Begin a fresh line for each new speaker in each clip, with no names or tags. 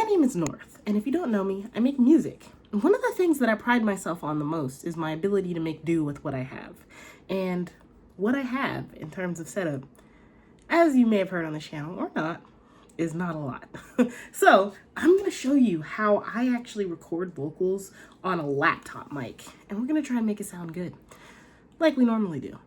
name is North, and if you don't know me, I make music. And one of the things that I pride myself on the most is my ability to make do with what I have. And what I have in terms of setup, as you may have heard on the channel or not, is not a lot. So I'm gonna show you how I actually record vocals on a laptop mic, and we're gonna try and make it sound good, like we normally do.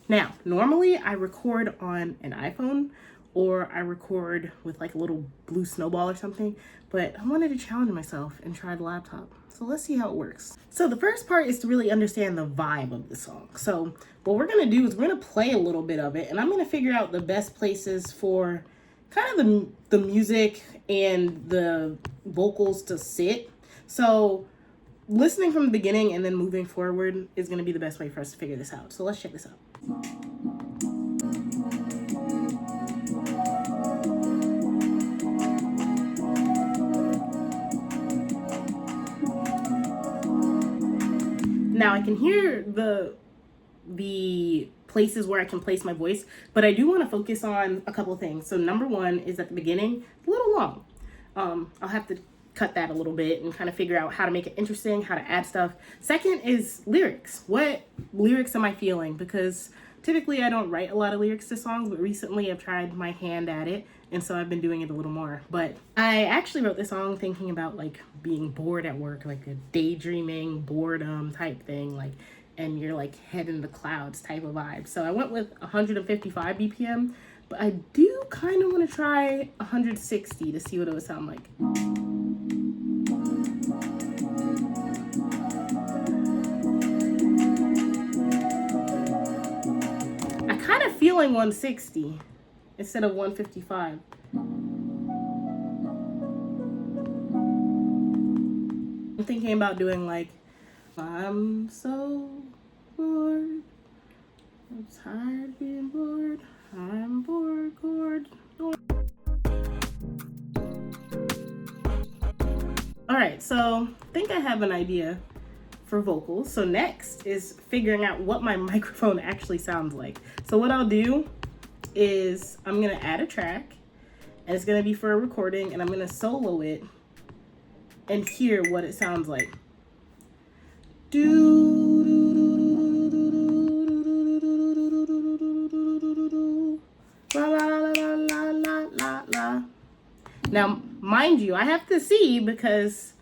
Now, normally I record on an iPhone, or I record with like a little blue snowball or something, but I wanted to challenge myself and try the laptop. So let's see how it works. So the first part is to really understand the vibe of the song. So what we're gonna do is we're gonna play a little bit of it, and I'm gonna figure out the best places for kind of the music and the vocals to sit. So listening from the beginning and then moving forward is gonna be the best way for us to figure this out. So let's check this out. Now I can hear the places where I can place my voice, but I do want to focus on a couple of things. So number one is at the beginning, a little long. I'll have to cut that a little bit and kind of figure out how to make it interesting, how to add stuff. Second is lyrics. What lyrics am I feeling? Because typically I don't write a lot of lyrics to songs, but recently I've tried my hand at it, and so I've been doing it a little more. But I actually wrote this song thinking about like being bored at work, like a daydreaming boredom type thing, like, and you're like head in the clouds type of vibe. So I went with 155 BPM, but I do kind of want to try 160 to see what it would sound like. I kind of feeling 160 instead of 155. I'm thinking about doing like, I'm so bored, I'm tired being bored, I'm bored, bored. All right, so I think I have an idea for vocals. So next is figuring out what my microphone actually sounds like. So what I'll do is I'm gonna add a track, and it's gonna be for a recording, and I'm gonna solo it and hear what it sounds like. Now, mind you, I have to see because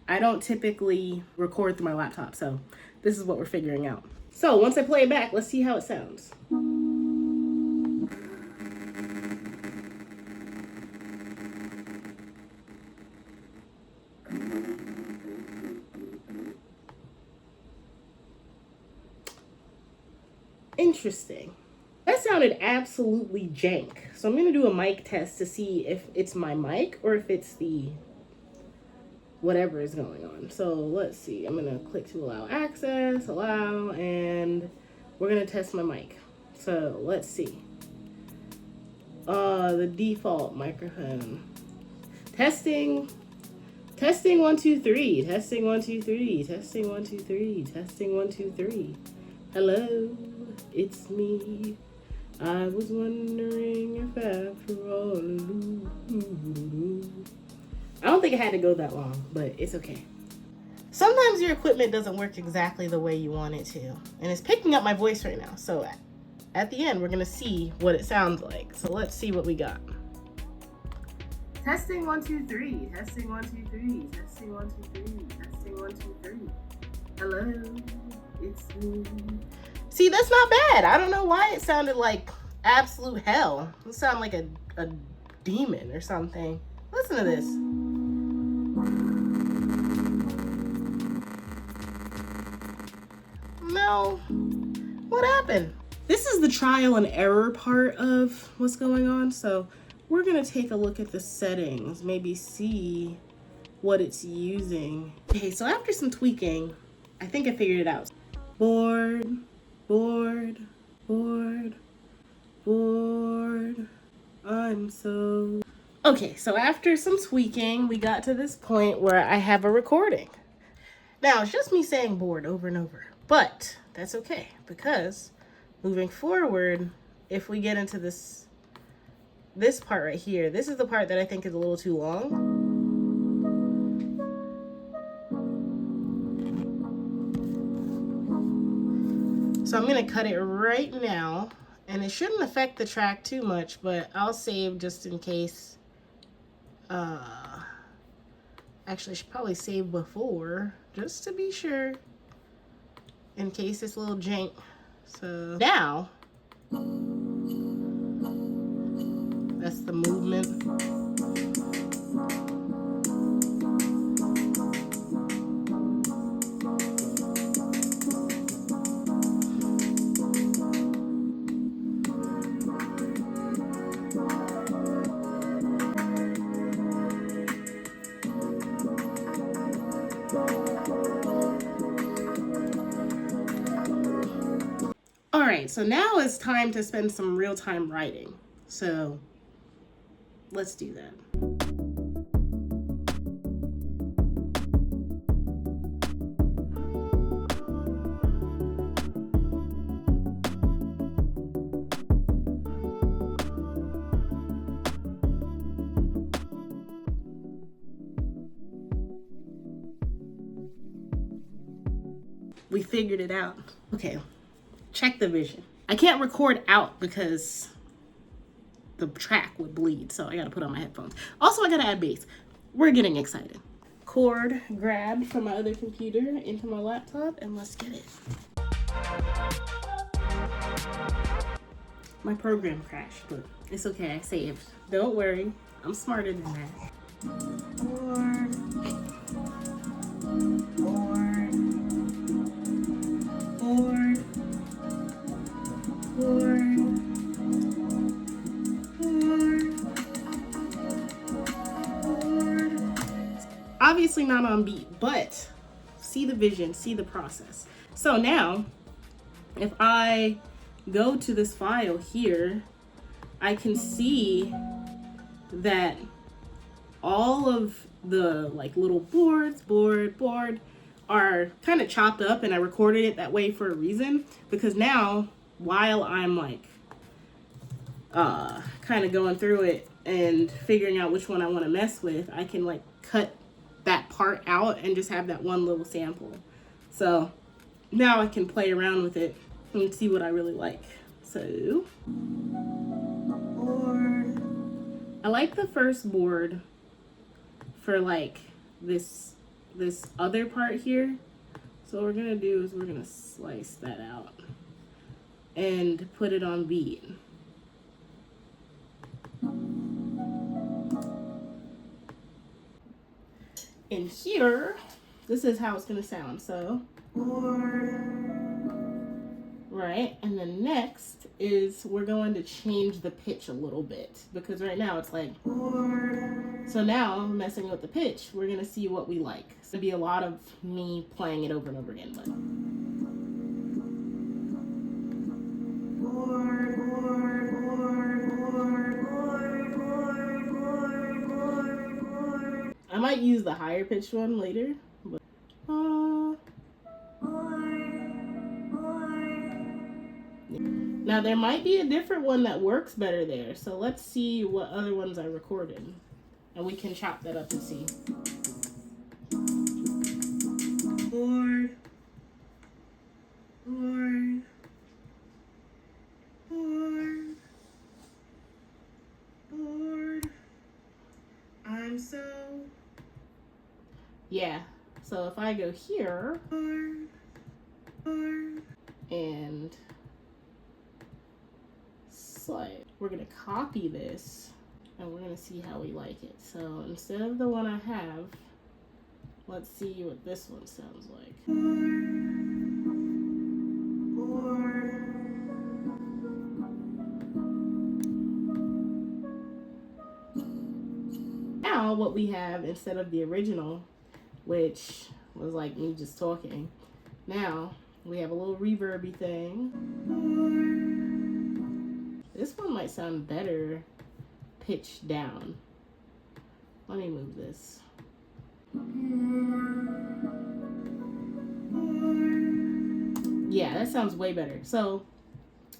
I don't typically record through my laptop, so this is what we're figuring out. So once I play it back, let's see how it sounds. Interesting. That sounded absolutely jank. So I'm gonna do a mic test to see if it's my mic or if it's the whatever is going on. So let's see. I'm gonna click to allow access, allow, and we're gonna test my mic. So let's see. The default microphone. Testing 1 2 3. Testing 1 2 3. Testing 1 2 3. Testing 1 2 3. Hello, it's me. I was wondering if after all, I don't think it had to go that long, but it's okay. Sometimes your equipment doesn't work exactly the way you want it to, and it's picking up my voice right now. So at the end, we're gonna see what it sounds like. So let's see what we got. Testing 1 2 3. Testing 1 2 3. Testing 1 2 3. Testing 1 2 3. Hello, it's me. See, that's not bad. I don't know why it sounded like absolute hell. It sounded like a demon or something. Listen to this. No. What happened? This is the trial and error part of what's going on. So we're gonna take a look at the settings, maybe see what it's using. Okay, so after some tweaking, I think I figured it out. Bored, bored, bored, bored, I'm so... Okay, so after some tweaking, we got to this point where I have a recording. Now, it's just me saying bored over and over, but that's okay, because moving forward, if we get into this part right here, this is the part that I think is a little too long. So I'm gonna cut it right now, and it shouldn't affect the track too much, but I'll save just in case. Actually, I should probably save before, just to be sure, in case it's a little jank. So now, that's the movement. All right, so now it's time to spend some real time writing. So let's do that. We figured it out. Okay, check the vision. I can't record out because the track would bleed, so I gotta put on my headphones. Also, I gotta add bass. We're getting excited. Cord grabbed from my other computer into my laptop, and let's get it. My program crashed, but it's okay, I saved. Don't worry, I'm smarter than that. Obviously not on beat, but see the vision, see the process. So now, if I go to this file here, I can see that all of the like little board are kind of chopped up, and I recorded it that way for a reason, because now while I'm like kind of going through it and figuring out which one I want to mess with, I can like cut that part out and just have that one little sample. So now I can play around with it and see what I really like. So board. I like the first board for like this other part here. So what we're gonna do is we're gonna slice that out and put it on beat. And here, this is how it's gonna sound. So, right, and then next is we're going to change the pitch a little bit, because right now it's like, so now messing with the pitch, we're gonna see what we like. So it'll be a lot of me playing it over and over again, but. I might use the higher pitched one later, but now there might be a different one that works better there. So let's see what other ones I recorded, and we can chop that up and see. I'm so. Yeah, so if I go here and slide, we're gonna copy this and we're gonna see how we like it. So instead of the one I have, let's see what this one sounds like. Now what we have instead of the original, which was like me just talking, now we have a little reverby thing. This one might sound better pitched down. Let me move this. Yeah, that sounds way better. So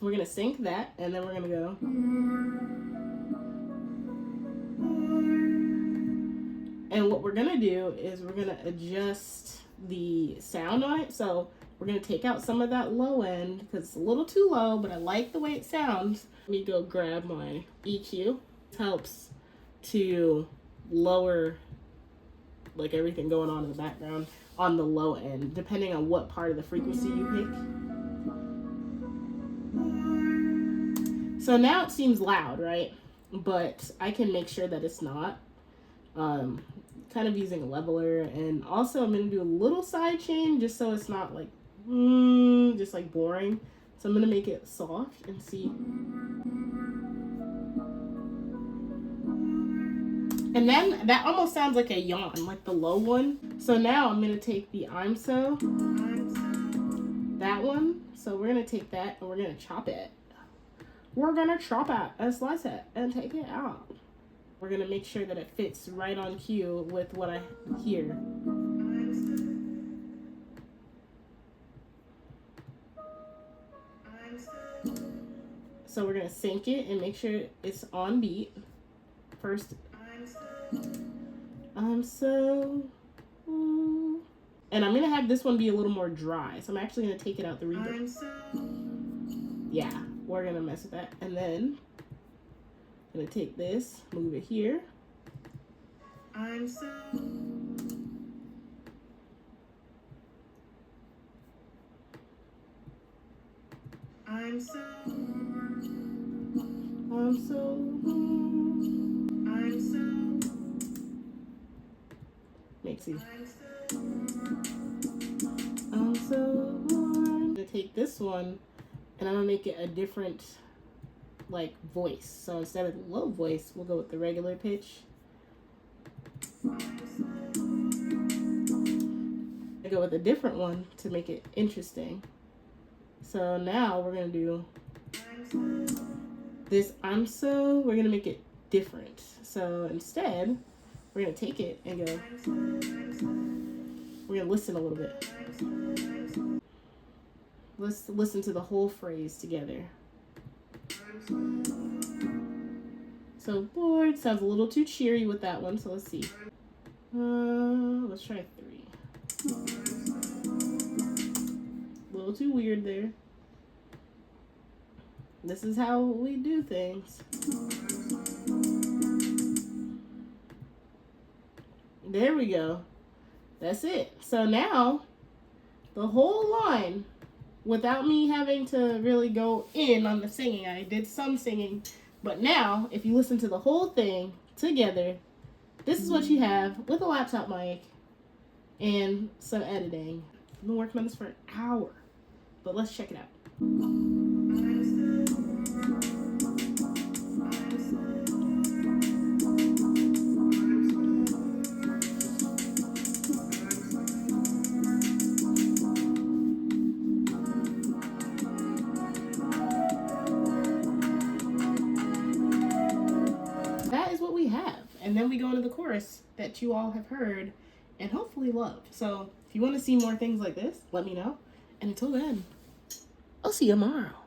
we're gonna sync that, and then we're gonna go. And what we're gonna do is we're gonna adjust the sound on it. So We're going to take out some of that low end because it's a little too low, but I like the way it sounds. Let me go grab my EQ. It helps to lower like everything going on in the background on the low end, depending on what part of the frequency you pick. So now it seems loud, right? But I can make sure that it's not. Kind of using a leveler, and also I'm going to do a little side chain just so it's not like just like boring. So I'm going to make it soft and see. And then that almost sounds like a yawn, like the low one. So now I'm going to take the I'm so, that one. So we're going to take that and we're going to chop it. We're going to chop it and slice it and take it out. We're going to make sure that it fits right on cue with what I hear. So we're going to sync it and make sure it's on beat. First, I'm so, and I'm going to have this one be a little more dry. So I'm actually going to take it out the reverb. Yeah, we're going to mess with that. And then I'm going to take this, move it here. I'm so, I'm so, I'm so, I'm so, makes you, I'm so, I'm going to take this one and I'm going to make it a different like voice. So instead of the low voice, we'll go with the regular pitch. I go with a different one to make it interesting. So now we're going to do this I'm so, we're going to make it different. So instead, we're going to take it and go, we're going to listen a little bit. Let's listen to the whole phrase together. So bored sounds a little too cheery with that one, so let's see. Let's try 3. A little too weird there. This is how we do things. There we go. That's it. So now, the whole line, without me having to really go in on the singing. I did some singing, but now if you listen to the whole thing together, this is what you have with a laptop mic and some editing. I've been working on this for an hour, but let's check it out. That is what we have. And then we go into the chorus that you all have heard and hopefully love. So if you want to see more things like this, let me know. And until then, I'll see you tomorrow.